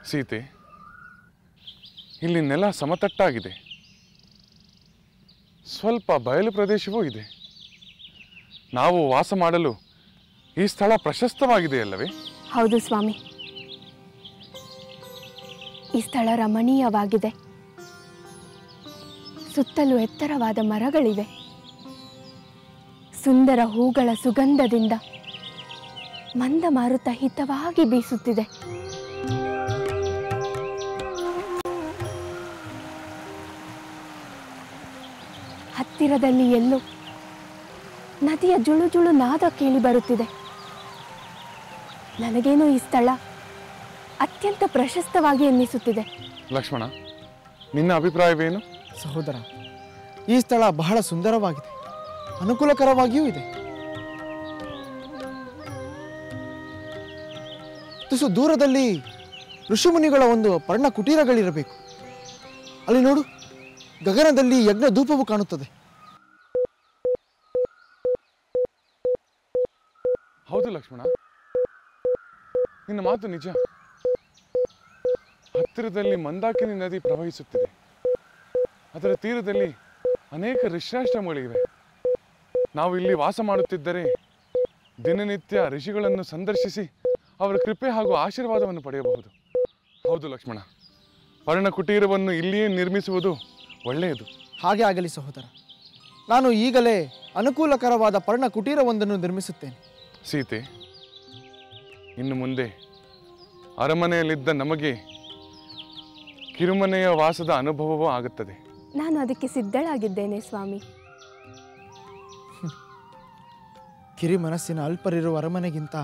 ಸೀತೆ, ಇಲ್ಲಿ ನೆಲ ಸಮತಟ್ಟಾಗಿದೆ, ಸ್ವಲ್ಪ ಬಯಲು ಪ್ರದೇಶವೂ ಇದೆ. ನಾವು ವಾಸ ಮಾಡಲು ಈ ಸ್ಥಳ ಪ್ರಶಸ್ತವಾಗಿದೆಯಲ್ಲವೇ? ಹೌದು ಸ್ವಾಮಿ, ಈ ಸ್ಥಳ ರಮಣೀಯವಾಗಿದೆ. ಸುತ್ತಲೂ ಎತ್ತರವಾದ ಮರಗಳಿವೆ. ಸುಂದರ ಹೂಗಳ ಸುಗಂಧದಿಂದ ಮಂದ ಮಾರುತ ಹಿತವಾಗಿ ಬೀಸುತ್ತಿದೆ. ಹತ್ತಿರದಲ್ಲಿ ಎಲ್ಲೋ ನದಿಯ ಜುಳು ಜುಳು ನಾದ ಕೇಳಿ ಬರುತ್ತಿದೆ. ನನಗೇನೋ ಈ ಸ್ಥಳ ಅತ್ಯಂತ ಪ್ರಶಸ್ತವಾಗಿ ಎನ್ನಿಸುತ್ತಿದೆ. ಲಕ್ಷ್ಮಣ, ನಿನ್ನ ಅಭಿಪ್ರಾಯವೇನು? ಸಹೋದರ, ಈ ಸ್ಥಳ ಬಹಳ ಸುಂದರವಾಗಿದೆ, ಅನುಕೂಲಕರವಾಗಿಯೂ ಇದೆ. ತುಸು ದೂರದಲ್ಲಿ ಋಷಿಮುನಿಗಳ ಒಂದು ಪರ್ಣ ಕುಟೀರಗಳಿರಬೇಕು. ಅಲ್ಲಿ ನೋಡು, ಗಗನದಲ್ಲಿ ಯಜ್ಞ ಧೂಪವು ಕಾಣುತ್ತದೆ. ಹೌದು ಲಕ್ಷ್ಮಣ, ನಿನ್ನ ಮಾತು ನಿಜ. ಹತ್ತಿರದಲ್ಲಿ ಮಂದಾಕಿನಿ ನದಿ ಪ್ರವಹಿಸುತ್ತಿದೆ. ಅದರ ತೀರದಲ್ಲಿ ಅನೇಕ ಋಷ್ಯಾಶ್ರಮಗಳಿವೆ. ನಾವು ಇಲ್ಲಿ ವಾಸ ಮಾಡುತ್ತಿದ್ದರೆ ದಿನನಿತ್ಯ ಋಷಿಗಳನ್ನು ಸಂದರ್ಶಿಸಿ ಅವರ ಕೃಪೆ ಹಾಗೂ ಆಶೀರ್ವಾದವನ್ನು ಪಡೆಯಬಹುದು. ಹೌದು ಲಕ್ಷ್ಮಣ, ಪರ್ಣ ಕುಟೀರವನ್ನು ಇಲ್ಲಿಯೇ ನಿರ್ಮಿಸುವುದು ಒಳ್ಳೆಯದು. ಹಾಗೆ ಆಗಲಿ ಸಹೋದರ. ನಾನು ಈಗಲೇ ಅನುಕೂಲಕರವಾದ ಪರ್ಣ ಕುಟೀರವೊಂದನ್ನು ನಿರ್ಮಿಸುತ್ತೇನೆ. ಸೀತೆ, ಇನ್ನು ಮುಂದೆ ಅರಮನೆಯಲ್ಲಿದ್ದ ನಮಗೆ ಕಿರುಮನೆಯ ವಾಸದ ಅನುಭವವೂ ಆಗುತ್ತದೆ. ನಾನು ಅದಕ್ಕೆ ಸಿದ್ಧಳಾಗಿದ್ದೇನೆ ಸ್ವಾಮಿ. ಕಿರಿ ಮನಸ್ಸಿನ ಅಲ್ಪರಿರುವ ಅರಮನೆಗಿಂತ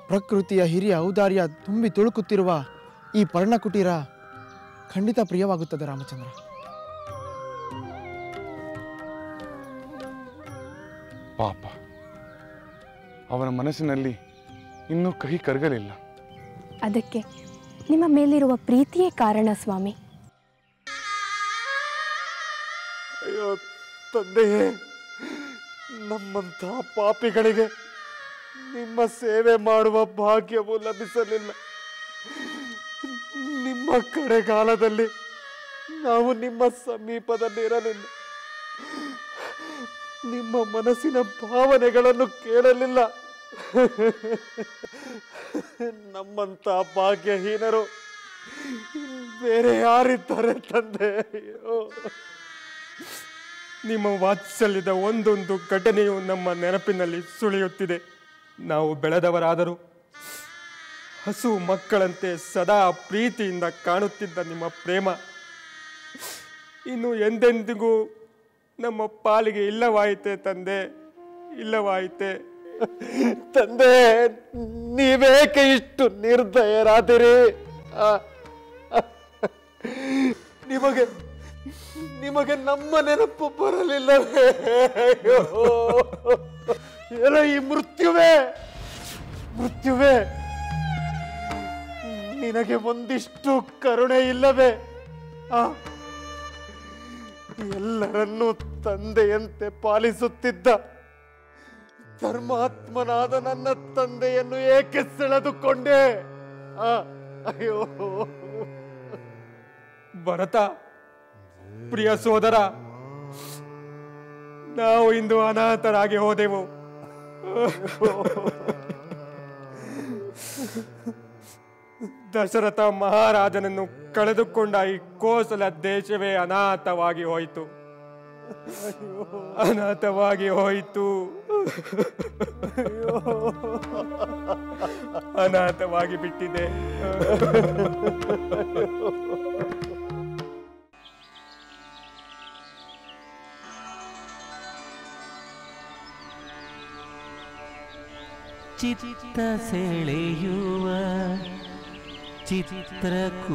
ಪ್ರಕೃತಿಯ ಹಿರಿಯ ಔದಾರ್ಯ ತುಂಬಿ ತುಳುಕುತ್ತಿರುವ ಈ ಪರ್ಣಕುಟೀರ ಖಂಡಿತ ಪ್ರಿಯವಾಗುತ್ತದೆ ರಾಮಚಂದ್ರ. ಪಾಪ, ಅವನ ಮನಸ್ಸಿನಲ್ಲಿ ಇನ್ನೂ ಕಹಿ ಕರಗಲಿಲ್ಲ. ಅದಕ್ಕೆ ನಿಮ್ಮ ಮೇಲಿರುವ ಪ್ರೀತಿಯೇ ಕಾರಣ ಸ್ವಾಮಿ. ಅಯ್ಯೋ ತಂದೆಯೇ, ನಮ್ಮಂಥ ಪಾಪಿಗಳಿಗೆ ನಿಮ್ಮ ಸೇವೆ ಮಾಡುವ ಭಾಗ್ಯವು ಲಭಿಸಲಿಲ್ಲ. ನಿಮ್ಮ ಕಡೆಗಾಲದಲ್ಲಿ ನಾವು ನಿಮ್ಮ ಸಮೀಪದಲ್ಲಿರಲಿಲ್ಲ. ನಿಮ್ಮ ಮನಸ್ಸಿನ ಭಾವನೆಗಳನ್ನು ಕೇಳಲಿಲ್ಲ. ನಮ್ಮಂಥ ಭಾಗ್ಯಹೀನರು ಬೇರೆ ಯಾರಿದ್ದಾರೆ ತಂದೆ? ಅಯ್ಯೋ, ನಿಮ್ಮ ವಾತ್ಸಲ್ಯದ ಒಂದೊಂದು ಘಟನೆಯು ನಮ್ಮ ನೆನಪಿನಲ್ಲಿ ಸುಳಿಯುತ್ತಿದೆ. ನಾವು ಬೆಳೆದವರಾದರೂ ಹಸು ಮಕ್ಕಳಂತೆ ಸದಾ ಪ್ರೀತಿಯಿಂದ ಕಾಣುತ್ತಿದ್ದ ನಿಮ್ಮ ಪ್ರೇಮ ಇನ್ನು ಎಂದೆಂದಿಗೂ ನಮ್ಮ ಪಾಲಿಗೆ ಇಲ್ಲವಾಯಿತೆ ತಂದೆ, ಇಲ್ಲವಾಯಿತೆ. ತಂದೆ, ನೀವೇಕೆ ಇಷ್ಟು ನಿರ್ದಯರಾದಿರಿ? ನಿಮಗೆ ನಿಮಗೆ ನಮ್ಮ ನೆನಪು ಬರಲಿಲ್ಲವೇ? ಎಲ್ಲ ಈ ಮೃತ್ಯುವೇ, ಮೃತ್ಯುವೇ, ನಿನಗೆ ಒಂದಿಷ್ಟು ಕರುಣೆ ಇಲ್ಲವೇ? ಎಲ್ಲರನ್ನೂ ತಂದೆಯಂತೆ ಪಾಲಿಸುತ್ತಿದ್ದ ಧರ್ಮಾತ್ಮನಾದ ನನ್ನ ತಂದೆಯನ್ನು ಏಕೆ ಸೆಳೆದುಕೊಂಡೆ? ಅಯ್ಯೋ ಭರತ, ಪ್ರಿಯ ಸೋದರ, ನಾವು ಇಂದು ಅನಾಥರಾಗಿ ಹೋದೆವು. ದಶರಥ ಮಹಾರಾಜನನ್ನು ಕಳೆದುಕೊಂಡ ಈ ಕೋಸಲ ದೇಶವೇ ಅನಾಥವಾಗಿ ಹೋಯಿತು, ಅನಾಥವಾಗಿ ಹೋಯಿತು, ಅನಾಥವಾಗಿ ಬಿಟ್ಟಿದೆ. ಚಿತ್ತ ಸೆಳೆಯುವ ಚಿತ್ರಕೂಟದಲ್ಲಿ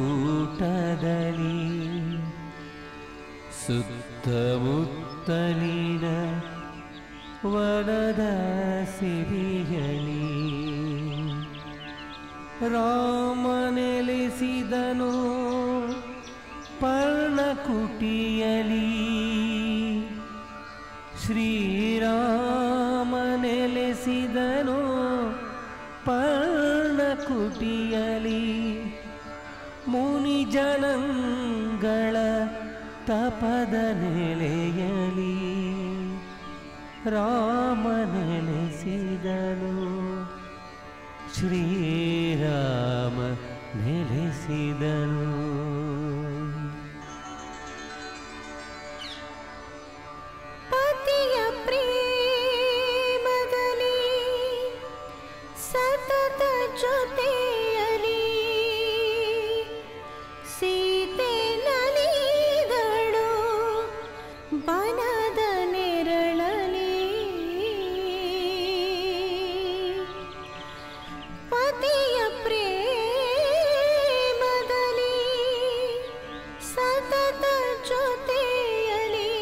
ಸುತ್ತಮುತ್ತಲಿನ ವನದ ಸಿರಿಯಲಿ ರಾಮ ನೆಲೆಸಿದನು ಪರ್ಣಕುಟಿಯಲಿ, ಶ್ರೀರಾಮ ನೆಲೆಸಿದನು ಪರ್ಣಕುಟಿಯಲಿ, ಮುನಿಜನಂಗಳ ತಪದ ನೆಲೆಯಲಿ ರಾಮ ನೆಲೆಸಿದನು, ಶ್ರೀರಾಮ ನೆಲೆಸಿದನು. ಪತಿಯ ಪ್ರೇಮದಲ್ಲಿ ಸತತ ಜೊತೆಯಲಿ ಸೀತೆ ನಲಿದಳು ಬನದ ನೆರಳಲಿ. ಪತಿಯ ಪ್ರೇಮದಲ್ಲಿ ಸತತ ಜೊತೆಯಲಿ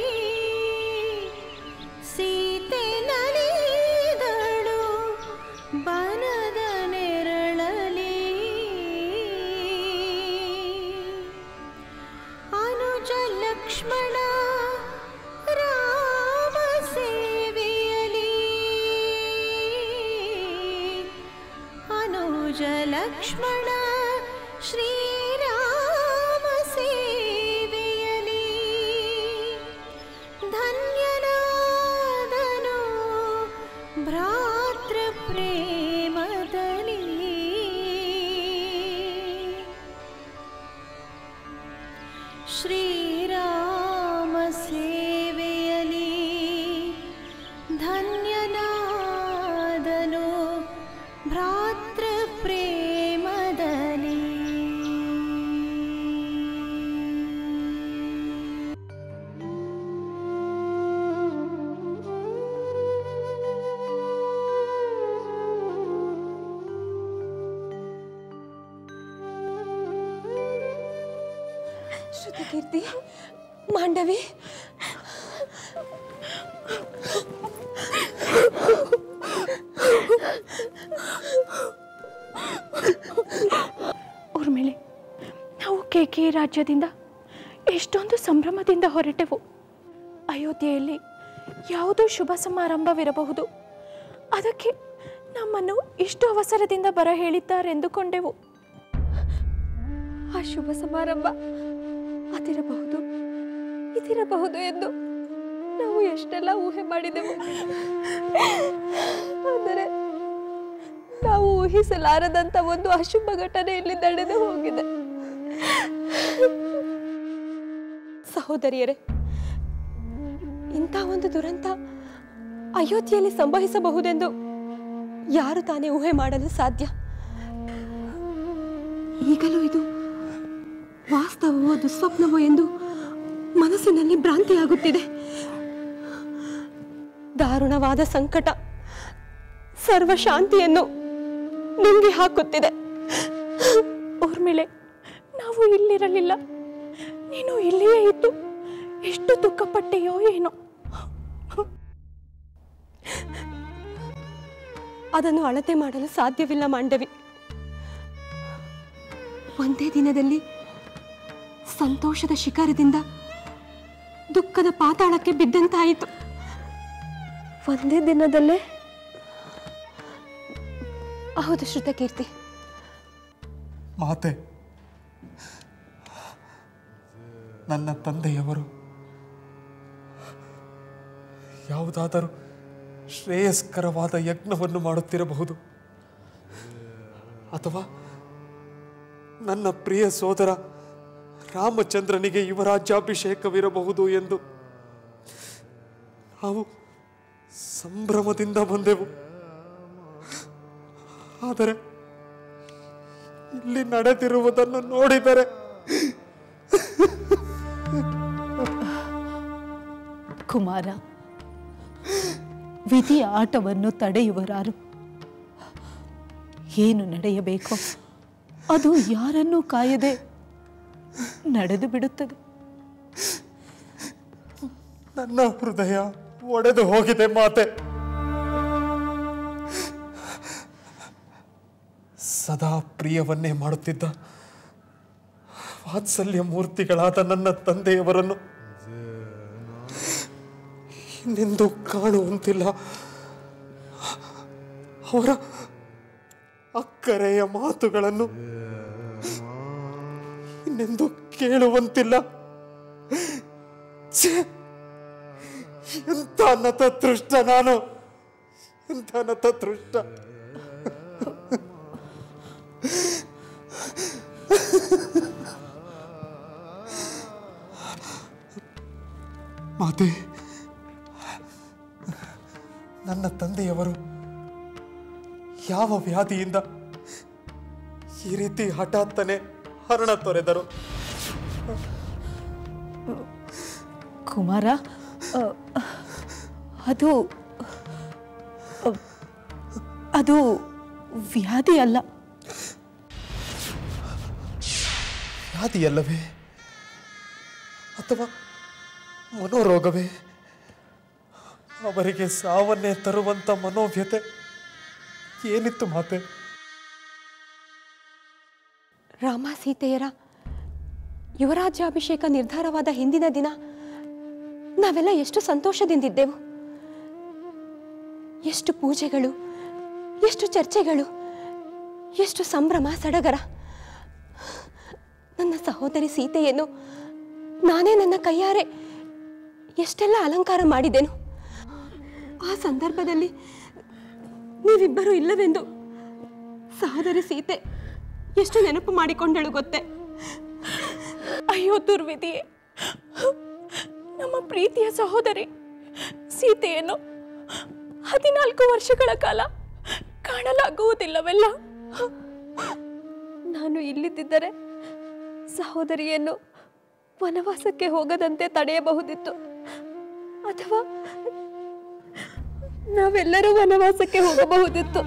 ಸೀತೆ ನಲಿದಳು ಬನದ ನೆರಳಲಿ. ಅನುಜ ಲಕ್ಷ್ಮಣ ರಾಮ ಸೇವೆಯಲಿ, ಅನುಜ ಲಕ್ಷ್ಮಣ ಶ್ರೀರಾಮ ಸೇವೆಯಲಿ ಧನ್ಯನಾದನು ಭ್ರಾತೃ ಪ್ರೇಮದಲ್ಲಿ. ಶ್ರೀರಾಮ ಸೇವೆಯಲಿ ಧನ್ಯನಾದನು ಭ್ರಾತೃ ಪ್ರೇಮದಲ್ಲಿ. ಶ್ರುತಕೀರ್ತಿ, ಮಾಂಡವಿ, ಊರ್ಮಿಳೆ, ನಾವು ಕೇಕೆಯ ರಾಜ್ಯದಿಂದ ಎಷ್ಟೊಂದು ಸಂಭ್ರಮದಿಂದ ಹೊರಟೆವು. ಅಯೋಧ್ಯೆಯಲ್ಲಿ ಯಾವುದೋ ಶುಭ ಸಮಾರಂಭವಿರಬಹುದು, ಅದಕ್ಕೆ ನಮ್ಮನ್ನು ಇಷ್ಟು ಅವಸರದಿಂದ ಬರ ಹೇಳಿದ್ದಾರೆಂದುಕೊಂಡೆವು. ಆ ಶುಭ ಸಮಾರಂಭ ಅದಿರಬಹುದು ಇದಿರಬಹುದು ಎಂದು ನಾವು ಎಷ್ಟೆಲ್ಲ ಊಹೆ ಮಾಡಿದೆವು. ಆದರೆ ನಾವು ಊಹಿಸಲಾರದಂತ ಒಂದು ಅಶುಭ ಘಟನೆ ಇಲ್ಲಿ ನಡೆದು ಹೋಗಿದೆ. ಸಹೋದರಿಯರೇ, ಇಂಥ ಒಂದು ದುರಂತ ಅಯೋಧ್ಯೆಯಲ್ಲಿ ಸಂಭವಿಸಬಹುದೆಂದು ಯಾರು ತಾನೇ ಊಹೆ ಮಾಡಲು ಸಾಧ್ಯ? ಈಗಲೂ ಇದು ವಾಸ್ತವವೋ ದುಸ್ವಪ್ನವೋ ಎಂದು ಮನಸ್ಸಿನಲ್ಲಿ ಭ್ರಾಂತಿಯಾಗುತ್ತಿದೆ. ದಾರುಣವಾದ ಸಂಕಟ ಸರ್ವಶಾಂತಿಯನ್ನು ನುಂಗಿ ಹಾಕುತ್ತಿದೆ. ಊರ್ಮಿಳೆ, ನಾವು ಇಲ್ಲಿರಲಿಲ್ಲ, ನೀನು ಇಲ್ಲಿಯೇ ಇದ್ದು ಎಷ್ಟು ದುಃಖಪಟ್ಟೆಯೋ ಏನೋ. ಅದನ್ನು ಅಳತೆ ಮಾಡಲು ಸಾಧ್ಯವಿಲ್ಲ ಮಾಂಡವಿ. ಒಂದೇ ದಿನದಲ್ಲಿ ಸಂತೋಷದ ಶಿಖರದಿಂದ ದುಃಖದ ಪಾತಾಳಕ್ಕೆ ಬಿದ್ದಂತಾಯಿತು. ಒಂದೇ ದಿನದಲ್ಲೇ? ಹೌದು ಶ್ರುತಕೀರ್ತಿ. ಮಾತೆ, ನನ್ನ ತಂದೆಯವರು ಯಾವುದಾದರೂ ಶ್ರೇಯಸ್ಕರವಾದ ಯಜ್ಞವನ್ನು ಮಾಡುತ್ತಿರಬಹುದು, ಅಥವಾ ನನ್ನ ಪ್ರಿಯ ಸೋದರ ರಾಮಚಂದ್ರನಿಗೆ ಯುವರಾಜ್ಯಾಭಿಷೇಕವಿರಬಹುದು ಎಂದು ನಾವು ಸಂಭ್ರಮದಿಂದ ಬಂದೆವು. ಆದರೆ ಇಲ್ಲಿ ನಡೆದಿರುವುದನ್ನು ನೋಡಿದರೆ ಕುಮಾರ, ವಿಧಿಯ ಆಟವನ್ನು ತಡೆಯುವರಾರು. ಏನು ನಡೆಯಬೇಕೋ ಅದು ಯಾರನ್ನೂ ಕಾಯದೆ ನಡೆದು ಬಿಡುತ್ತದೆ. ನನ್ನ ಹೃದಯ ಒಡೆದು ಹೋಗಿದೆ ಮಾತೆ. ಸದಾ ಪ್ರಿಯವನ್ನೇ ಮಾಡುತ್ತಿದ್ದ ವಾತ್ಸಲ್ಯ ಮೂರ್ತಿಗಳಾದ ನನ್ನ ತಂದೆಯವರನ್ನು ಇನ್ನೆಂದೂ ಕಾಣುವಂತಿಲ್ಲ. ಅವರ ಅಕ್ಕರೆಯ ಮಾತುಗಳನ್ನು ಇನ್ನೆಂದು ಕೇಳುವಂತಿಲ್ಲ. ಎಂಥ ನತದೃಷ್ಟ ನಾನು, ಎಂಥ ನತದೃಷ್ಟ. ಮಾತೆ, ನನ್ನ ತಂದೆಯವರು ಯಾವ ವ್ಯಾಧಿಯಿಂದ ಈ ರೀತಿ ಹಠಾತ್ತನೆ ಹರಣ ತೊರೆದರು? ಕುಮಾರ, ಅದು ಅದು ವ್ಯಾಧಿ ಅಲ್ಲ. ವ್ಯಾಧಿಯಲ್ಲವೇ ಅಥವಾ ಮನೋರೋಗವೇ? ಅವರಿಗೆ ಸಾವನ್ನೇ ತರುವಂತ ಮನೋವ್ಯತೆ ಏನಿತ್ತು ಮಾತೆ? ರಾಮ ಸೀತೆಯರ ಯುವರಾಜ್ಯಾಭಿಷೇಕ ನಿರ್ಧಾರವಾದ ಹಿಂದಿನ ದಿನ ನಾವೆಲ್ಲ ಎಷ್ಟು ಸಂತೋಷದಿಂದಿದ್ದೆವು. ಎಷ್ಟು ಪೂಜೆಗಳು, ಎಷ್ಟು ಚರ್ಚೆಗಳು, ಎಷ್ಟು ಸಂಭ್ರಮ ಸಡಗರ. ನನ್ನ ಸಹೋದರಿ ಸೀತೆಯನ್ನು ನಾನೇ ನನ್ನ ಕೈಯಾರೆ ಎಷ್ಟೆಲ್ಲ ಅಲಂಕಾರ ಮಾಡಿದೆನು. ಆ ಸಂದರ್ಭದಲ್ಲಿ ನೀವಿಬ್ಬರೂ ಇಲ್ಲವೆಂದು ಸಹೋದರಿ ಸೀತೆ ಎಷ್ಟು ನೆನಪು ಮಾಡಿಕೊಂಡಳು ಗೊತ್ತೇ? ಅಯ್ಯೋ ದುರ್ವಿಧಿಯೇ, ನಮ್ಮ ಪ್ರೀತಿಯ ಸಹೋದರಿ ಸೀತೆಯನ್ನು 14 ವರ್ಷಗಳ ಕಾಲ ಕಾಣಲಾಗುವುದಿಲ್ಲವೆಲ್ಲ. ನಾನು ಇಲ್ಲಿದ್ದರೆ ಸಹೋದರಿಯನ್ನು ವನವಾಸಕ್ಕೆ ಹೋಗದಂತೆ ತಡೆಯಬಹುದಿತ್ತು, ಅಥವಾ ನಾವೆಲ್ಲರೂ ವನವಾಸಕ್ಕೆ ಹೋಗಬಹುದಿತ್ತು.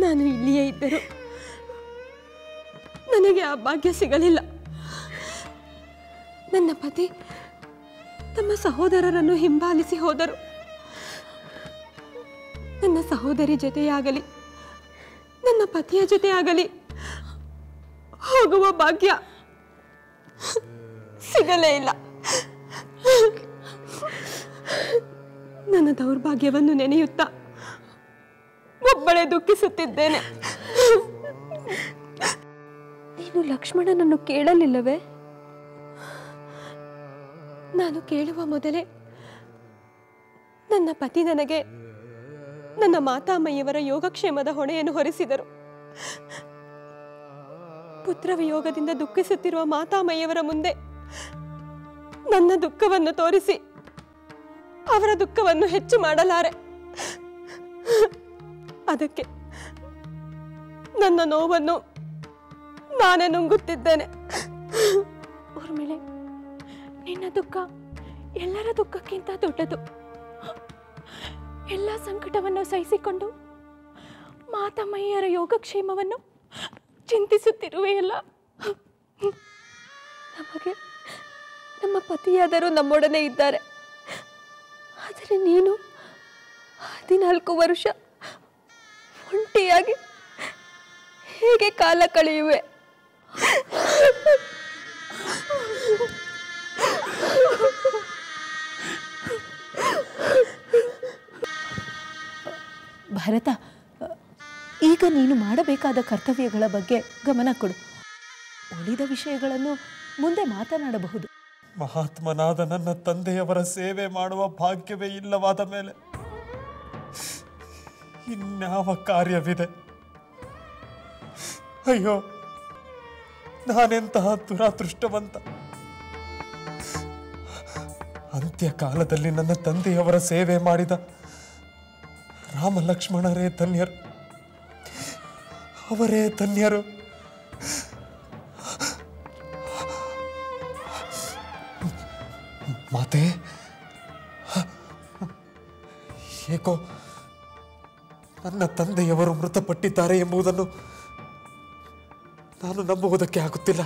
ನಾನು ಇಲ್ಲಿಯೇ ಇದ್ದರು ನನಗೆ ಆ ಭಾಗ್ಯ ಸಿಗಲಿಲ್ಲ. ನನ್ನ ಪತಿ ತಮ್ಮ ಸಹೋದರರನ್ನು ಹಿಂಬಾಲಿಸಿ ಹೋದರು. ನನ್ನ ಸಹೋದರಿ ಜೊತೆಯಾಗಲಿ ನನ್ನ ಪತಿಯ ಜೊತೆಯಾಗಲಿ ಹೋಗುವ ಭಾಗ್ಯ ಸಿಗಲೇ ಇಲ್ಲ. ನನ್ನ ದೌರ್ಭಾಗ್ಯವನ್ನು ನೆನೆಯುತ್ತಾ ಒಬ್ಬಳೇ ದುಃಖಿಸುತ್ತಿದ್ದೇನೆ. ನೀನು ಲಕ್ಷ್ಮಣನನ್ನು ಕೇಳಲಿಲ್ಲವೇ? ನಾನು ಕೇಳುವ ಮೊದಲೇ ನನ್ನ ಪತಿ ನನಗೆ ನನ್ನ ಮಾತಾಮಯ್ಯವರ ಯೋಗಕ್ಷೇಮದ ಹೊಣೆಯನ್ನು ಹೊರಿಸಿದರು. ಪುತ್ರ ವಿಯೋಗದಿಂದ ದುಃಖಿಸುತ್ತಿರುವ ಮಾತಾಮಯ್ಯವರ ಮುಂದೆ ನನ್ನ ದುಃಖವನ್ನು ತೋರಿಸಿ ಅವರ ದುಃಖವನ್ನು ಹೆಚ್ಚು ಮಾಡಲಾರೆ. ಅದಕ್ಕೆ ನನ್ನ ನೋವನ್ನು ನಾನೇ ನುಂಗುತ್ತಿದ್ದೇನೆ. ಊರ್ಮಿಳೆ, ನಿನ್ನ ದುಃಖ ಎಲ್ಲರ ದುಃಖಕ್ಕಿಂತ ದೊಡ್ಡದು. ಎಲ್ಲ ಸಂಕಟವನ್ನು ಸಹಿಸಿಕೊಂಡು ಮಾತಮ್ಮಯ್ಯರ ಯೋಗಕ್ಷೇಮವನ್ನು ಚಿಂತಿಸುತ್ತಿರುವೆಯಲ್ಲ. ನಮಗೆ ನಮ್ಮ ಪತಿಯಾದರೂ ನಮ್ಮೊಡನೆ ಇದ್ದಾರೆ, ಆದರೆ ನೀನು 14 ವರ್ಷ ಒಂಟಿಯಾಗಿ ಹೇಗೆ ಕಾಲ ಕಳೆಯುವೆ? ಭರತ, ಈಗ ನೀನು ಮಾಡಬೇಕಾದ ಕರ್ತವ್ಯಗಳ ಬಗ್ಗೆ ಗಮನ ಕೊಡು. ಉಳಿದ ವಿಷಯಗಳನ್ನು ಮುಂದೆ ಮಾತನಾಡಬಹುದು. ಮಹಾತ್ಮನಾದ ನನ್ನ ತಂದೆಯವರ ಸೇವೆ ಮಾಡುವ ಭಾಗ್ಯವೇ ಇಲ್ಲವಾದ ಮೇಲೆ ಇನ್ಯಾವ ಕಾರ್ಯವಿದೆ? ಅಯ್ಯೋ, ನಾನೆಂತಹ ದುರಾದೃಷ್ಟವಂತ. ಅಂತ್ಯಕಾಲದಲ್ಲಿ ನನ್ನ ತಂದೆಯವರ ಸೇವೆ ಮಾಡಿದ ರಾಮ ಲಕ್ಷ್ಮಣರೇ ಧನ್ಯರು, ಅವರೇ ಧನ್ಯರು. ಮಾತೆ, ಏಕೋ ನನ್ನ ತಂದೆಯವರು ಮೃತಪಟ್ಟಿದ್ದಾರೆ ಎಂಬುದನ್ನು ನಾನು ನಂಬುವುದಕ್ಕೆ ಆಗುತ್ತಿಲ್ಲ.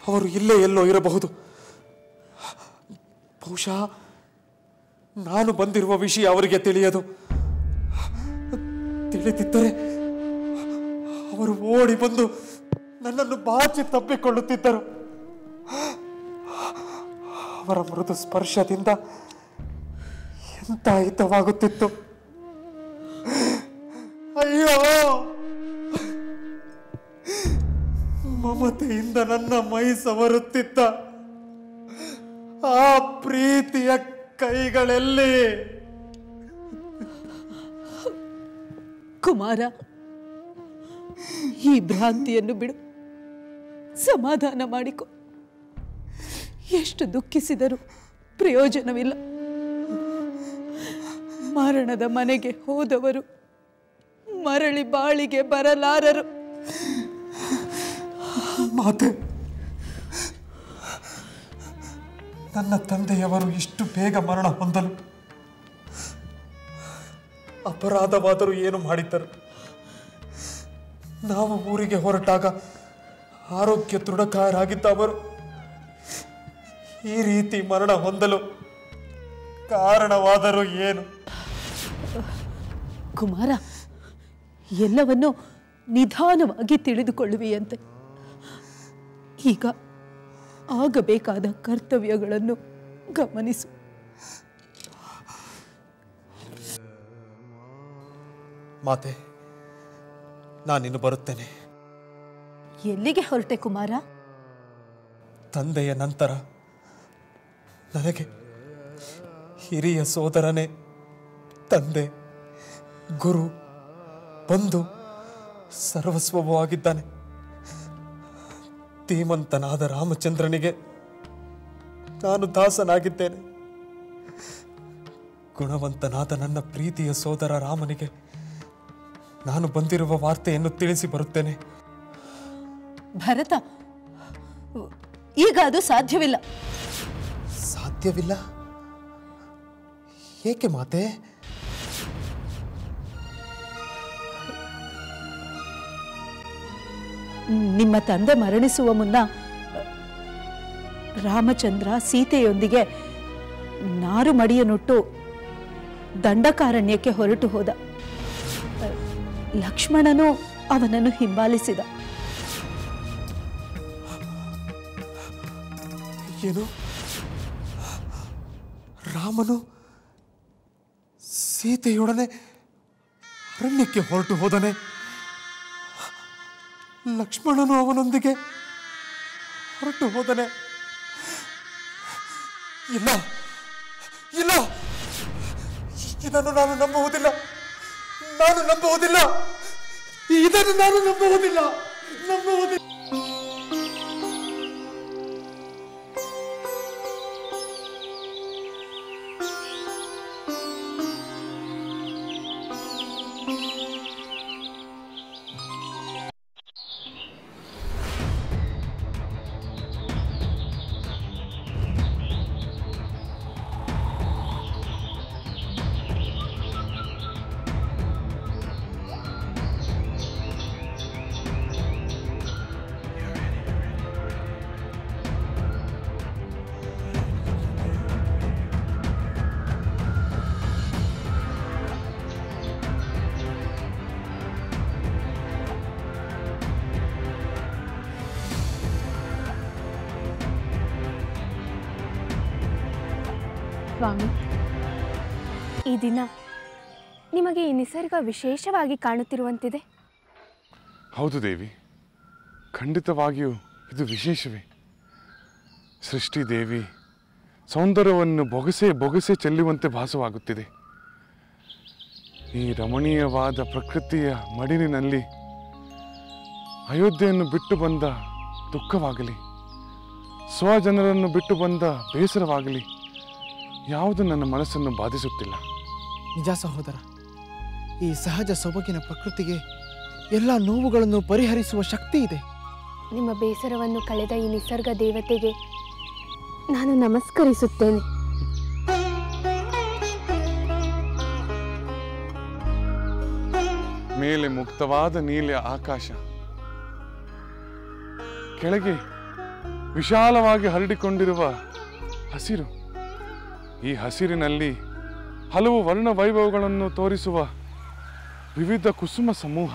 ಅವರು ಇಲ್ಲೇ ಎಲ್ಲೋ ಇರಬಹುದು. ಬಹುಶಃ ನಾನು ಬಂದಿರುವ ವಿಷಯ ಅವರಿಗೆ ತಿಳಿಯದು. ತಿಳಿದಿದ್ದರೆ ಅವರು ಓಡಿ ಬಂದು ನನ್ನನ್ನು ಬಾಚಿ ತಬ್ಬಿಕೊಳ್ಳುತ್ತಿದ್ದರು. ಅವರ ಮೃದು ಸ್ಪರ್ಶದಿಂದ ಎಂತ ಹಿತವಾಗುತ್ತಿತ್ತು. ಪ್ರೀತಿಯಿಂದ ನನ್ನ ಮೈ ಸವರುತ್ತಿದ್ದ ಆ ಪ್ರೀತಿಯ ಕೈಗಳೆಲ್ಲಿ? ಕುಮಾರ, ಈ ಭ್ರಾಂತಿಯನ್ನು ಬಿಡು, ಸಮಾಧಾನ ಮಾಡಿಕೊ. ಎಷ್ಟು ದುಃಖಿಸಿದರೂ ಪ್ರಯೋಜನವಿಲ್ಲ. ಮರಣದ ಮನೆಗೆ ಹೋದವರು ಮರಳಿ ಬಾಳಿಗೆ ಬರಲಾರರು. ಮಾತೆ, ನನ್ನ ತಂದೆಯವರು ಇಷ್ಟು ಬೇಗ ಮರಣ ಹೊಂದಲು ಅಪರಾಧವಾದರೂ ಏನು ಮಾಡಿದ್ದರು? ನಾವು ಊರಿಗೆ ಹೊರಟಾಗ ಆರೋಗ್ಯ ದೃಢಕಾಯರಾಗಿದ್ದ ಅವರು ಈ ರೀತಿ ಮರಣ ಹೊಂದಲು ಕಾರಣವಾದರೂ ಏನು? ಕುಮಾರ, ಎಲ್ಲವನ್ನೂ ನಿಧಾನವಾಗಿ ತಿಳಿದುಕೊಳ್ಳುವಿಯಂತೆ. ಈಗ ಆಗಬೇಕಾದ ಕರ್ತವ್ಯಗಳನ್ನು ಗಮನಿಸು. ಮಾತೆ, ನಾನಿನ್ನು ಬರುತ್ತೇನೆ. ಎಲ್ಲಿಗೆ ಹೊರಟೆ ಕುಮಾರ? ತಂದೆಯ ನಂತರ ನನಗೆ ಹಿರಿಯ ಸೋದರನೇ ತಂದೆ, ಗುರು, ಬಂಧು, ಸರ್ವಸ್ವವೂ ಆಗಿದ್ದಾನೆ. ಧೀಮಂತನಾದ ರಾಮಚಂದ್ರನಿಗೆ ನಾನು ದಾಸನಾಗಿದ್ದೇನೆ. ಗುಣವಂತನಾದ ನನ್ನ ಪ್ರೀತಿಯ ಸೋದರ ರಾಮನಿಗೆ ನಾನು ಬಂದಿರುವ ವಾರ್ತೆಯನ್ನು ತಿಳಿಸಿ ಬರುತ್ತೇನೆ. ಭರತ, ಈಗ ಅದು ಸಾಧ್ಯವಿಲ್ಲ. ಸಾಧ್ಯವಿಲ್ಲ? ಏಕೆ ಮಾತೆ? ನಿಮ್ಮ ತಂದೆ ಮರಣಿಸುವ ಮುನ್ನ ರಾಮಚಂದ್ರ ಸೀತೆಯೊಂದಿಗೆ ನಾರು ಮಡಿಯನ್ನುಟ್ಟು ದಂಡಕಾರಣ್ಯಕ್ಕೆ ಹೊರಟು ಹೋದ. ಲಕ್ಷ್ಮಣನು ಅವನನ್ನು ಹಿಂಬಾಲಿಸಿದ. ಏನು? ರಾಮನು ಸೀತೆಯೊಡನೆ ಅರಣ್ಯಕ್ಕೆ ಹೊರಟು ಹೋದನೆ? ಲಕ್ಷ್ಮಣನು ಅವನೊಂದಿಗೆ ಹೊರಟು ಹೋದನೆ? ಇಲ್ಲ ಇಲ್ಲ, ಇದನ್ನು ನಾನು ನಂಬುವುದಿಲ್ಲ. ಇದನ್ನು ನಾನು ನಂಬುವುದಿಲ್ಲ. ಸ್ವಾಮಿ, ಈ ದಿನ ನಿಮಗೆ ಈ ನಿಸರ್ಗ ವಿಶೇಷವಾಗಿ ಕಾಣುತ್ತಿರುವಂತಿದೆ. ಹೌದು ದೇವಿ, ಖಂಡಿತವಾಗಿಯೂ ಇದು ವಿಶೇಷವೇ. ಸೃಷ್ಟಿ ದೇವಿ ಸೌಂದರ್ಯವನ್ನು ಬೊಗಸೆ ಚೆಲ್ಲುವಂತೆ ಭಾಸವಾಗುತ್ತಿದೆ. ಈ ರಮಣೀಯವಾದ ಪ್ರಕೃತಿಯ ಮಡಿಲಿನಲ್ಲಿ ಅಯೋಧ್ಯೆಯನ್ನು ಬಿಟ್ಟು ಬಂದ ದುಃಖವಾಗಲಿ, ಸ್ವಜನರನ್ನು ಬಿಟ್ಟು ಬಂದ ಬೇಸರವಾಗಲಿ ಯಾವುದು ನನ್ನ ಮನಸ್ಸನ್ನು ಬಾಧಿಸುತ್ತಿಲ್ಲ. ನಿಜ ಸಹೋದರ, ಈ ಸಹಜ ಸೊಬಗಿನ ಪ್ರಕೃತಿಗೆ ಎಲ್ಲ ನೋವುಗಳನ್ನು ಪರಿಹರಿಸುವ ಶಕ್ತಿ ಇದೆ. ನಿಮ್ಮ ಬೇಸರವನ್ನು ಕಳೆದ ಈ ನಿಸರ್ಗ ದೇವತೆಗೆ ನಾನು ನಮಸ್ಕರಿಸುತ್ತೇನೆ. ಮೇಲೆ ಮುಕ್ತವಾದ ನೀಲಿ ಆಕಾಶ, ಕೆಳಗೆ ವಿಶಾಲವಾಗಿ ಹರಡಿಕೊಂಡಿರುವ ಹಸಿರು. ಈ ಹಸಿರಿನಲ್ಲಿ ಹಲವು ವರ್ಣ ವೈಭವಗಳನ್ನು ತೋರಿಸುವ ವಿವಿಧ ಕುಸುಮ ಸಮೂಹ.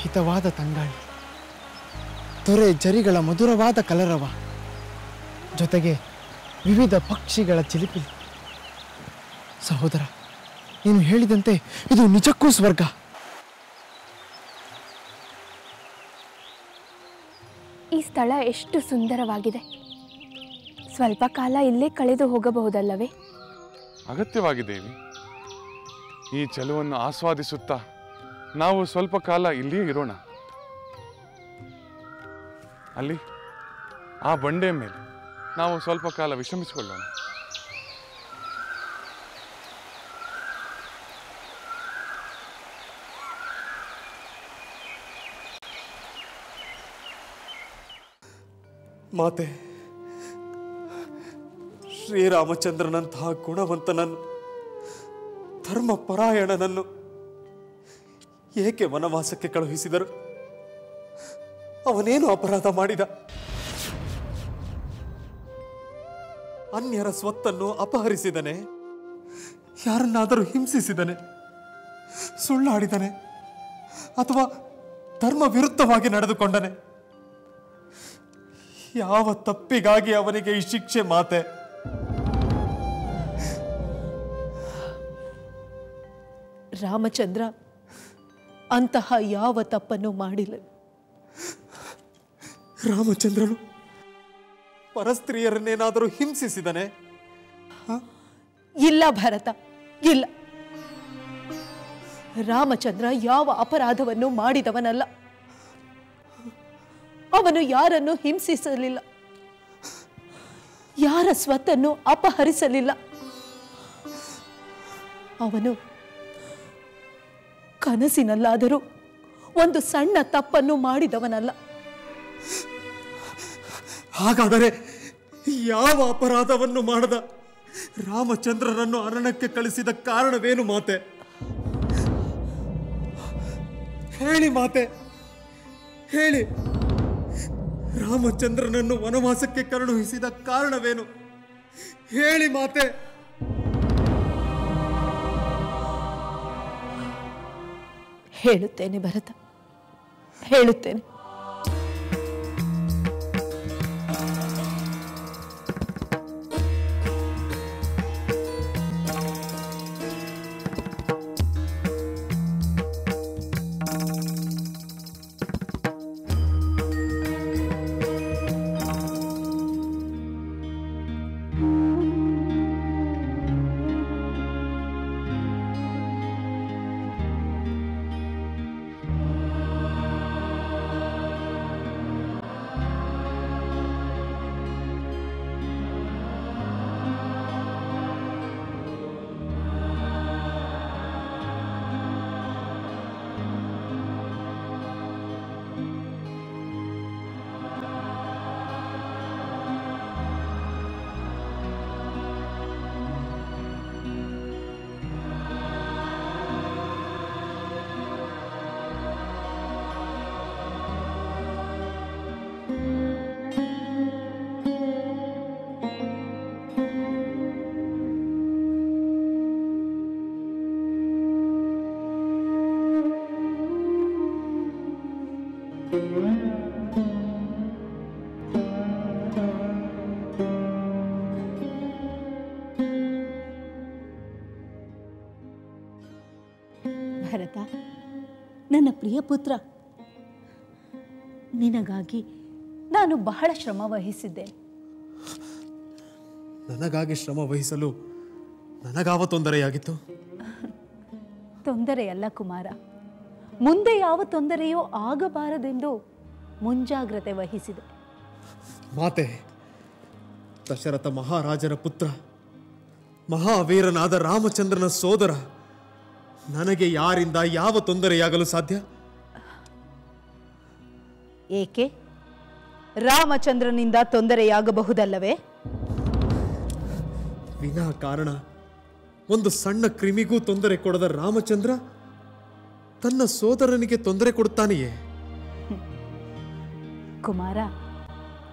ಹಿತವಾದ ತಂಗಾಳಿ, ತೊರೆ ಜರಿಗಳ ಮಧುರವಾದ ಕಲರವ, ಜೊತೆಗೆ ವಿವಿಧ ಪಕ್ಷಿಗಳ ಚಿಲಿಪಿಲಿ. ಸಹೋದರ, ನೀನು ಹೇಳಿದಂತೆ ಇದು ನಿಜಕ್ಕೂ ಸ್ವರ್ಗ. ಸ್ಥಳ ಎಷ್ಟು ಸುಂದರವಾಗಿದೆ. ಸ್ವಲ್ಪ ಕಾಲ ಇಲ್ಲೇ ಕಳೆದು ಹೋಗಬಹುದಲ್ಲವೇ? ಅಗತ್ಯವಾಗಿದ್ದೇವೆ. ಈ ಚಲುವನ್ನು ಆಸ್ವಾದಿಸುತ್ತಾ ನಾವು ಸ್ವಲ್ಪ ಕಾಲ ಇಲ್ಲಿಯೇ ಇರೋಣ. ಅಲ್ಲಿ ಆ ಬಂಡೆಯ ಮೇಲೆ ನಾವು ಸ್ವಲ್ಪ ಕಾಲ ವಿಶ್ರಮಿಸಿಕೊಳ್ಳೋಣ. ಮಾತೆ, ಶ್ರೀರಾಮಚಂದ್ರನಂತಹ ಗುಣವಂತನನ್ನು, ಧರ್ಮಪರಾಯಣನನ್ನು ಏಕೆ ವನವಾಸಕ್ಕೆ ಕಳುಹಿಸಿದರು? ಅವನೇನು ಅಪರಾಧ ಮಾಡಿದ? ಅನ್ಯರ ಸ್ವತ್ತನ್ನು ಅಪಹರಿಸಿದನೆ? ಯಾರನ್ನಾದರೂ ಹಿಂಸಿಸಿದನೆ? ಸುಳ್ಳಾಡಿದನೆ? ಅಥವಾ ಧರ್ಮ ವಿರುದ್ಧವಾಗಿ ನಡೆದುಕೊಂಡನೆ? ಯಾವ ತಪ್ಪಿಗಾಗಿ ಅವನಿಗೆ ಈ ಶಿಕ್ಷೆ ಮಾತೆ? ರಾಮಚಂದ್ರ ಅಂತಹ ಯಾವ ತಪ್ಪನ್ನು ಮಾಡಿಲ್ಲ. ರಾಮಚಂದ್ರನು ಪರಸ್ತ್ರೀಯರನ್ನೇನಾದರೂ ಹಿಂಸಿಸಿದನೆ? ಇಲ್ಲ ಭರತ, ಇಲ್ಲ. ರಾಮಚಂದ್ರ ಯಾವ ಅಪರಾಧವನ್ನು ಮಾಡಿದವನಲ್ಲ. ಅವನು ಯಾರನ್ನು ಹಿಂಸಿಸಲಿಲ್ಲ, ಯಾರ ಸ್ವತ್ತನ್ನು ಅಪಹರಿಸಲಿಲ್ಲ. ಅವನು ಕನಸಿನಲ್ಲಾದರೂ ಒಂದು ಸಣ್ಣ ತಪ್ಪನ್ನು ಮಾಡಿದವನಲ್ಲ. ಹಾಗಾದರೆ ಯಾವ ಅಪರಾಧವನ್ನು ಮಾಡದ ರಾಮಚಂದ್ರನನ್ನು ಅರಣ್ಯಕ್ಕೆ ಕಳಿಸಿದ ಕಾರಣವೇನು ಮಾತೆ? ಹೇಳಿ ಮಾತೆ, ಹೇಳಿ. ರಾಮಚಂದ್ರನನ್ನು ವನವಾಸಕ್ಕೆ ಕಳುಹಿಸಿದ ಕಾರಣವೇನು? ಹೇಳಿ ಮಾತೆ. ಹೇಳುತ್ತೇನೆ ಭರತ, ಹೇಳುತ್ತೇನೆ. ಭರತ, ನನ್ನ ಪ್ರಿಯ ಪುತ್ರ, ನಿನಗಾಗಿ ನಾನು ಬಹಳ ಶ್ರಮ ವಹಿಸಿದ್ದೆ. ನನಗಾಗಿ ಶ್ರಮ ವಹಿಸಲು ನನಗಾವ ತೊಂದರೆಯಾಗಿತ್ತು? ತೊಂದರೆಯಲ್ಲ ಕುಮಾರ, ಮುಂದೆ ಯಾವ ತೊಂದರೆಯೂ ಆಗಬಾರದೆಂದು ಮುಂಜಾಗ್ರತೆ ವಹಿಸಿದೆ. ಮಾತೆ, ದಶರಥ ಮಹಾರಾಜರ ಪುತ್ರ, ಮಹಾವೀರನಾದ ರಾಮಚಂದ್ರನ ಸೋದರ, ನನಗೆ ಯಾರಿಂದ ಯಾವ ತೊಂದರೆಯಾಗಲು ಸಾಧ್ಯ? ಏಕೆ? ರಾಮಚಂದ್ರನಿಂದ ತೊಂದರೆಯಾಗಬಹುದಲ್ಲವೇ? ವಿನಾಕಾರಣ ಒಂದು ಸಣ್ಣ ಕ್ರಿಮಿಗೂ ತೊಂದರೆ ಕೊಡದ ರಾಮಚಂದ್ರ ತನ್ನ ಸೋದರನಿಗೆ ತೊಂದರೆ ಕೊಡುತ್ತಾನೆಯೇ? ಕುಮಾರ,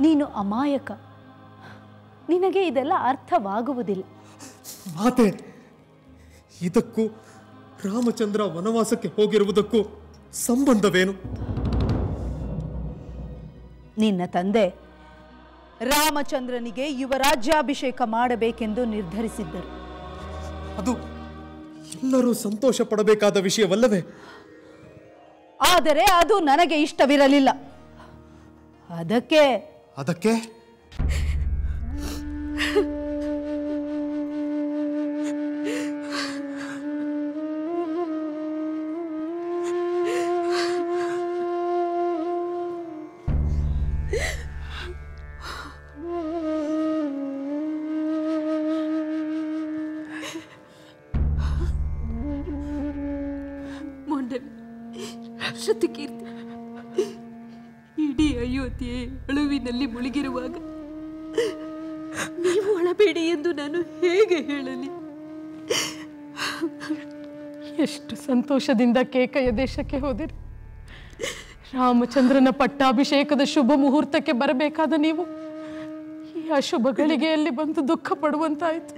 ನೀನು ಅಮಾಯಕ. ನಿನಗೆ ಇದೆಲ್ಲ ಅರ್ಥವಾಗುವುದಿಲ್ಲ. ಮಾತೆ, ಇದಕ್ಕೂ ರಾಮಚಂದ್ರ ವನವಾಸಕ್ಕೆ ಹೋಗಿರುವುದಕ್ಕೂ ಸಂಬಂಧವೇನು? ನಿನ್ನ ತಂದೆ ರಾಮಚಂದ್ರನಿಗೆ ಯುವರಾಜ್ಯಾಭಿಷೇಕ ಮಾಡಬೇಕೆಂದು ನಿರ್ಧರಿಸಿದ್ದರು. ಅದು ಎಲ್ಲರೂ ಸಂತೋಷ ಪಡಬೇಕಾದ ವಿಷಯವಲ್ಲವೇ? ಆದರೆ ಅದು ನನಗೆ ಇಷ್ಟವಿರಲಿಲ್ಲ. ಅದಕ್ಕೆ ಅದಕ್ಕೆ ಶ್ರುತಿಕೀರ್ತಿ ಇಡೀ ಅಯೋಧ್ಯೆ ಅಳುವಿನಲ್ಲಿ ಮುಳುಗಿರುವಾಗ ನೀವು ಅಳಬೇಡಿ ಎಂದು ನಾನು ಹೇಗೆ ಹೇಳಲಿ? ಎಷ್ಟು ಸಂತೋಷದಿಂದ ಕೇಕೆಯ ದೇಶಕ್ಕೆ ಹೋದಿರಿ. ರಾಮಚಂದ್ರನ ಪಟ್ಟಾಭಿಷೇಕದ ಶುಭ ಮುಹೂರ್ತಕ್ಕೆ ಬರಬೇಕಾದ ನೀವು ಈ ಅಶುಭ ಗಳಿಗೆಯಲ್ಲಿ ಬಂದು ದುಃಖ ಪಡುವಂತಾಯಿತು.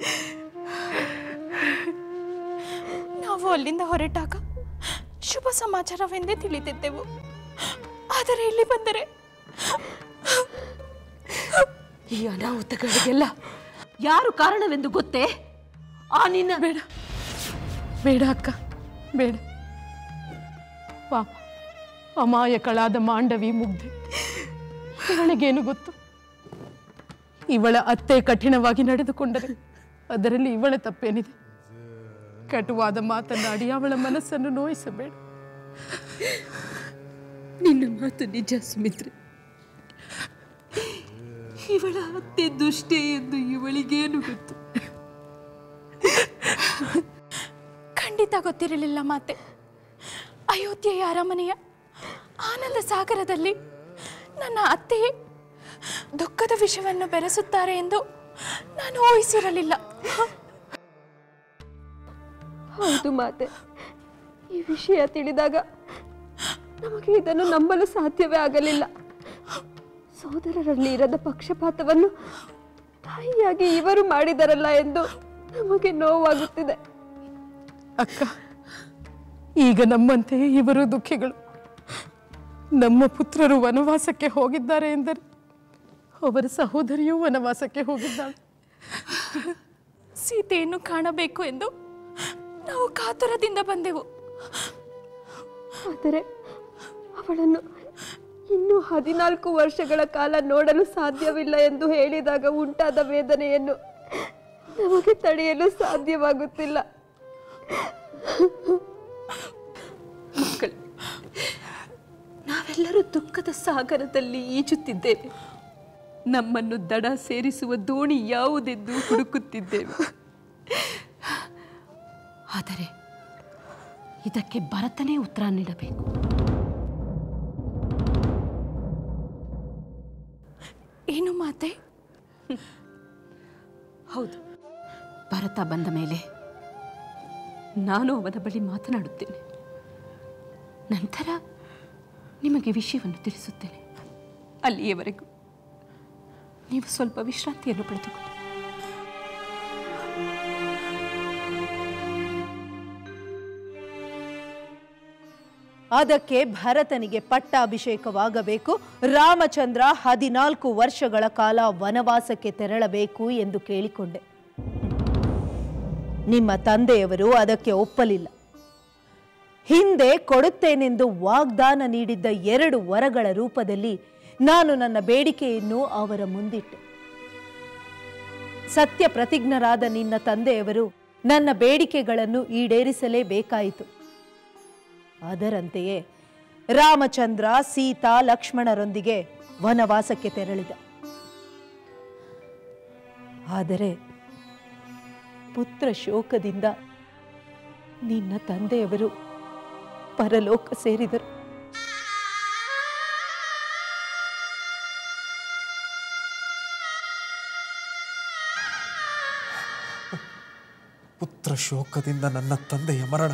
ನಾವು ಅಲ್ಲಿಂದ ಹೊರಟಾಗ ಶುಭ ಸಮಾಚಾರವೆಂದೇ ತಿಳಿದಿದ್ದೆವು. ಆದರೆ ಇಲ್ಲಿ ಬಂದರೆ ಈ ಅನಾಹುತಗಳಿಗೆಲ್ಲ ಯಾರು ಕಾರಣವೆಂದು ಗೊತ್ತೇ? ಆ ನಿನ್ನ ಬೇಡ ಬೇಡ ಅಕ್ಕ, ಬೇಡ. ಪಾಪ ಅಮಾಯಕಳಾದ ಮಾಂಡವಿ ಮುಗ್ಧೆ, ಇವಳಿಗೇನು ಗೊತ್ತು? ಇವಳ ಅತ್ತೆ ಕಠಿಣವಾಗಿ ನಡೆದುಕೊಂಡರೆ ಅದರಲ್ಲಿ ಇವಳ ತಪ್ಪೇನಿದೆ? ಕಟುವಾದ ಮಾತನಾಡಿ ಅವಳ ಮನಸ್ಸನ್ನು ನೋಯಿಸಬೇಡ. ನಿನ್ನ ಮಾತು ನಿಜ ಸುಮಿತ್ರೆ. ಇವಳ ಅತ್ತೆ ದುಷ್ಟೆ ಎಂದು ಇವಳಿಗೇನು ಗೊತ್ತು? ಖಂಡಿತ ಗೊತ್ತಿರಲಿಲ್ಲ ಮಾತೆ. ಅಯೋಧ್ಯೆಯ ಅರಮನೆಯ ಆನಂದ ಸಾಗರದಲ್ಲಿ ನನ್ನ ಅತ್ತೆಯೇ ದುಃಖದ ವಿಷಯವನ್ನು ಬೆರೆಸುತ್ತಾರೆ ಎಂದು ನಾನು ಊಹಿಸಿರಲಿಲ್ಲ. ಹೌದು ಮಾತೆ, ಈ ವಿಷಯ ತಿಳಿದಾಗ ನಮಗೆ ಇದನ್ನು ನಂಬಲು ಸಾಧ್ಯವೇ ಆಗಲಿಲ್ಲ. ಸೋದರರಲ್ಲಿ ಇರದ ಪಕ್ಷಪಾತವನ್ನು ತಾಯಿಯಾಗಿ ಇವರು ಮಾಡಿದರಲ್ಲ ಎಂದು ನಮಗೆ ನೋವಾಗುತ್ತಿದೆ. ಅಕ್ಕ, ಈಗ ನಮ್ಮಂತೆಯೇ ಇವರು ದುಃಖಿಗಳು. ನಮ್ಮ ಪುತ್ರರು ವನವಾಸಕ್ಕೆ ಹೋಗಿದ್ದಾರೆ ಎಂದರೆ ಅವರ ಸಹೋದರಿಯೂ ವನವಾಸಕ್ಕೆ ಹೋಗಿದ್ದಾಳೆ. ಸೀತೆಯನ್ನು ಕಾಣಬೇಕು ಎಂದು ನಾವು ಕಾತುರದಿಂದ ಬಂದೆವು. ಆದರೆ ಅವಳನ್ನು ಇನ್ನೂ 14 ವರ್ಷಗಳ ಕಾಲ ನೋಡಲು ಸಾಧ್ಯವಿಲ್ಲ ಎಂದು ಹೇಳಿದಾಗ ಉಂಟಾದ ವೇದನೆಯನ್ನು ನಮಗೆ ತಡೆಯಲು ಸಾಧ್ಯವಾಗುತ್ತಿಲ್ಲ. ಮಕ್ಕಳು, ನಾವೆಲ್ಲರೂ ದುಃಖದ ಸಾಗರದಲ್ಲಿ ಈಜುತ್ತಿದ್ದೇವೆ. ನಮ್ಮನ್ನು ದಡ ಸೇರಿಸುವ ದೋಣಿ ಯಾವುದೆಂದು ಹುಡುಕುತ್ತಿದ್ದೇವೆ. ಆದರೆ ಇದಕ್ಕೆ ಭರತನೇ ಉತ್ತರ ನೀಡಬೇಕು. ಏನು ಮಾತೆ? ಹೌದು, ಭರತ ಬಂದ ಮೇಲೆ ನಾನು ಅವನ ಬಳಿ ಮಾತನಾಡುತ್ತೇನೆ. ನಂತರ ನಿಮಗೆ ವಿಷಯವನ್ನು ತಿಳಿಸುತ್ತೇನೆ. ಅಲ್ಲಿಯವರೆಗೂ ನೀವು ಸ್ವಲ್ಪ ವಿಶ್ರಾಂತಿಯನ್ನು ಪಡೆದುಕೊಳ್ಳಿ. ಅದಕ್ಕೆ ಭರತನಿಗೆ ಪಟ್ಟಾಭಿಷೇಕವಾಗಬೇಕು, ರಾಮಚಂದ್ರ 14 ವರ್ಷಗಳ ಕಾಲ ವನವಾಸಕ್ಕೆ ತೆರಳಬೇಕು ಎಂದು ಕೇಳಿಕೊಂಡೆ. ನಿಮ್ಮ ತಂದೆಯವರು ಅದಕ್ಕೆ ಒಪ್ಪಲಿಲ್ಲ. ಹಿಂದೆ ಕೊಡುತ್ತೇನೆಂದು ವಾಗ್ದಾನ ನೀಡಿದ್ದ 2 ವರಗಳ ರೂಪದಲ್ಲಿ ನಾನು ನನ್ನ ಬೇಡಿಕೆಯನ್ನು ಅವರ ಮುಂದಿಟ್ಟೆ. ಸತ್ಯ ಪ್ರತಿಜ್ಞರಾದ ನಿನ್ನ ತಂದೆಯವರು ನನ್ನ ಬೇಡಿಕೆಗಳನ್ನು ಈಡೇರಿಸಲೇಬೇಕಾಯಿತು. ಅದರಂತೆಯೇ ರಾಮಚಂದ್ರ, ಸೀತಾ, ಲಕ್ಷ್ಮಣರೊಂದಿಗೆ ವನವಾಸಕ್ಕೆ ತೆರಳಿದ. ಆದರೆ ಪುತ್ರ ಶೋಕದಿಂದ ನಿನ್ನ ತಂದೆಯವರು ಪರಲೋಕ ಸೇರಿದರು. ಪುತ್ರ ಶೋಕದಿಂದ ನನ್ನ ತಂದೆಯ ಮರಣ,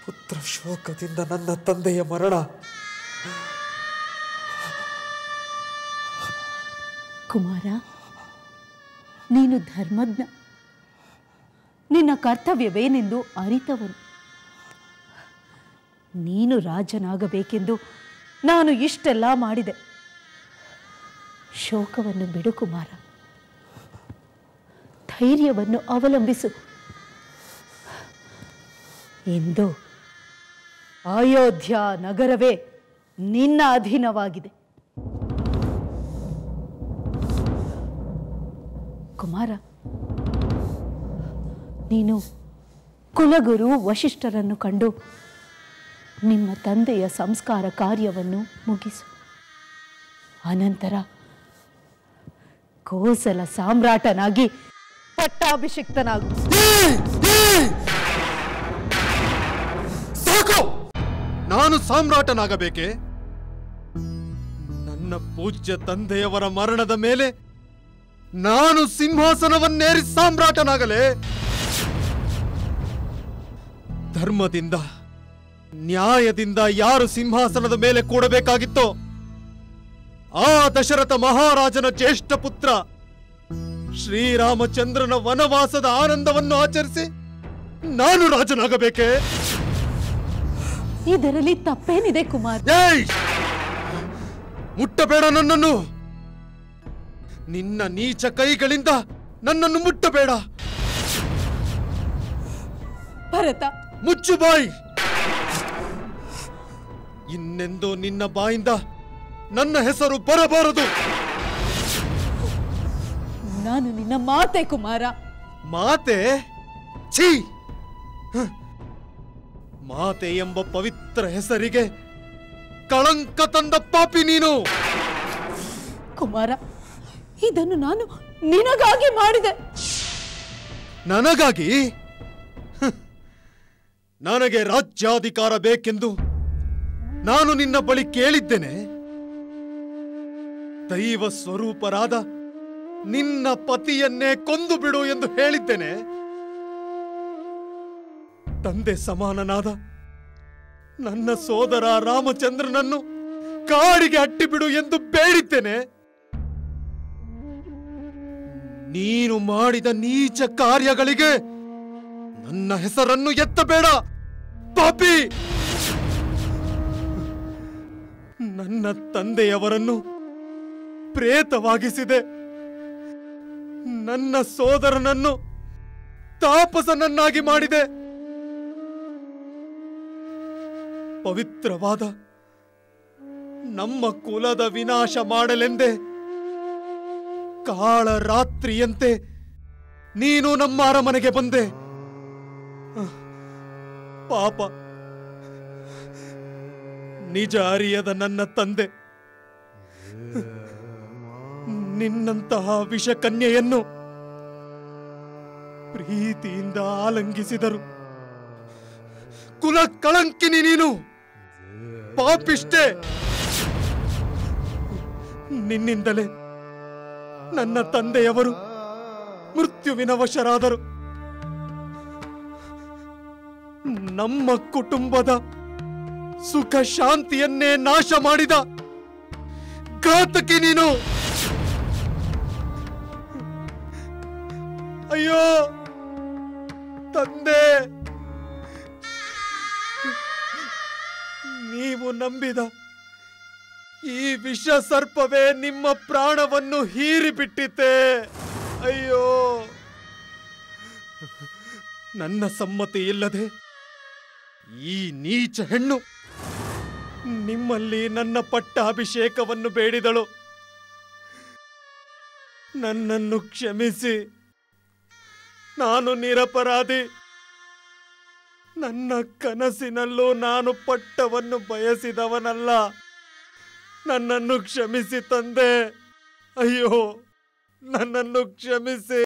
ಪುತ್ರ ಶೋಕದಿಂದ ನನ್ನ ತಂದೆಯ ಮರಣ. ಕುಮಾರ, ನೀನು ಧರ್ಮಜ್ಞ, ನಿನ್ನ ಕರ್ತವ್ಯವೇನೆಂದು ಅರಿತವನು. ನೀನು ರಾಜನಾಗಬೇಕೆಂದು ನಾನು ಇಷ್ಟೆಲ್ಲ ಮಾಡಿದೆ. ಶೋಕವನ್ನು ಬಿಡು ಕುಮಾರ, ಧೈರ್ಯವನ್ನು ಅವಲಂಬಿಸು. ಇಂದು ಅಯೋಧ್ಯ ನಗರವೇ ನಿನ್ನ ಅಧೀನವಾಗಿದೆ. ಕುಮಾರ, ನೀನು ಕುಲಗುರು ವಶಿಷ್ಠರನ್ನು ಕಂಡು ನಿಮ್ಮ ತಂದೆಯ ಸಂಸ್ಕಾರ ಕಾರ್ಯವನ್ನು ಮುಗಿಸು. ಅನಂತರ ಕೋಸಲ ಸಾಮ್ರಾಟನಾಗಿ ಪಟ್ಟಾಭಿಷಿಕ್ತನಾಗು. ಸಾಕು! ನಾನು ಸಾಮ್ರಾಟನಾಗಬೇಕೆ? ನನ್ನ ಪೂಜ್ಯ ತಂದೆಯವರ ಮರಣದ ಮೇಲೆ ನಾನು ಸಿಂಹಾಸನವನ್ನೇರಿ ಸಾಮ್ರಾಟನಾಗಲೇ? ಧರ್ಮದಿಂದ ನ್ಯಾಯದಿಂದ ಯಾರು ಸಿಂಹಾಸನದ ಮೇಲೆ ಕೂಡಬೇಕಾಗಿತ್ತೋ ಆ ದಶರಥ ಮಹಾರಾಜನ ಜ್ಯೇಷ್ಠ ಪುತ್ರ ಶ್ರೀರಾಮಚಂದ್ರನ ವನವಾಸದ ಆನಂದವನ್ನು ಆಚರಿಸಿ ನಾನು ರಾಜನಾಗಬೇಕೆ? ಇದರಲ್ಲಿ ತಪ್ಪೇನಿದೆ ಕುಮಾರ್? ಮುಟ್ಟಬೇಡ ನನ್ನನ್ನು. ನಿನ್ನ ನೀಚ ಕೈಗಳಿಂದ ನನ್ನನ್ನು ಮುಟ್ಟಬೇಡ. ಭರತ, ಮುಚ್ಚು ಬಾಯಿ. ಇನ್ನೆಂದೋ ನಿನ್ನ ಬಾಯಿಂದ ನನ್ನ ಹೆಸರು ಬರಬಾರದು. ನಾನು ನಿನ್ನ ಮಾತೆ ಕುಮಾರ. ಮಾತೆ? ಛೀ! ಮಾತೆ ಎಂಬ ಪವಿತ್ರ ಹೆಸರಿಗೆ ಕಳಂಕ ತಂದ ಪಾಪಿ ನೀನು. ಕುಮಾರ, ಇದನ್ನು ನಾನು ನಿನಗಾಗಿ ಮಾಡಿದೆ. ನನಗಾಗಿ? ನನಗೆ ರಾಜ್ಯಾಧಿಕಾರ ಬೇಕೆಂದು ನಾನು ನಿನ್ನ ಬಳಿ ಕೇಳಿದ್ದೇನೆ. ದೈವ ಸ್ವರೂಪರಾದ ನಿನ್ನ ಪತಿಯನ್ನೇ ಕೊಂದು ಬಿಡು ಎಂದು ಹೇಳಿದ್ದೇನೆ. ತಂದೆ ಸಮಾನನಾದ ನನ್ನ ಸೋದರ ರಾಮಚಂದ್ರನನ್ನು ಕಾಡಿಗೆ ಅಟ್ಟಿಬಿಡು ಎಂದು ಬೇಡಿದ್ದೇನೆ. ನೀನು ಮಾಡಿದ ನೀಚ ಕಾರ್ಯಗಳಿಗೆ ನನ್ನ ಹೆಸರನ್ನು ಎತ್ತಬೇಡ ಪಾಪಿ. ನನ್ನ ತಂದೆಯವರನ್ನು ಪ್ರೇತವಾಗಿಸಿದೆ. ನನ್ನ ಸೋದರನನ್ನು ತಾಪಸನನ್ನಾಗಿ ಮಾಡಿದೆ. ಪವಿತ್ರವಾದ ನಮ್ಮ ಕುಲದ ವಿನಾಶ ಮಾಡಲೆಂದೇ ಕಾಳ ರಾತ್ರಿಯಂತೆ ನೀನು ನಮ್ಮ ಅರಮನೆಗೆ ಬಂದೆ. ಪಾಪ, ನಿಜ ಅರಿಯದ ನನ್ನ ತಂದೆ ನಿನ್ನಂತಹ ವಿಷಕನ್ಯೆಯನ್ನು ಪ್ರೀತಿಯಿಂದ ಆಲಂಗಿಸಿದರು. ಕುಲ ಕಳಂಕಿನಿ ನೀನು, ಪಾಪಿಷ್ಟೇ. ನಿನ್ನಿಂದಲೇ ನನ್ನ ತಂದೆಯವರು ಮೃತ್ಯುವಿನ ವಶರಾದರು. ನಮ್ಮ ಕುಟುಂಬದ ಸುಖ ಶಾಂತಿಯನ್ನೇ ನಾಶ ಮಾಡಿದ ಘಾತಕಿ ನೀನು. ಅಯ್ಯೋ ತಂದೆ, ನೀವು ನಂಬಿದ ಈ ವಿಷ ಸರ್ಪವೇ ನಿಮ್ಮ ಪ್ರಾಣವನ್ನು ಹೀರಿಬಿಟ್ಟಿತೆ. ಅಯ್ಯೋ, ನನ್ನ ಸಮ್ಮತಿ ಇಲ್ಲದೆ ಈ ನೀಚ ಹೆಣ್ಣು ನಿಮ್ಮಲ್ಲಿ ನನ್ನ ಪಟ್ಟಾಭಿಷೇಕವನ್ನು ಬೇಡಿದಳು. ನನ್ನನ್ನು ಕ್ಷಮಿಸಿ, ನಾನು ನಿರಪರಾಧಿ. ನನ್ನ ಕನಸಿನಲ್ಲೂ ನಾನು ಪಟ್ಟವನ್ನು ಬಯಸಿದವನಲ್ಲ. ನನ್ನನ್ನು ಕ್ಷಮಿಸಿ ತಂದೆ. ಅಯ್ಯೋ, ನನ್ನನ್ನು ಕ್ಷಮಿಸಿ.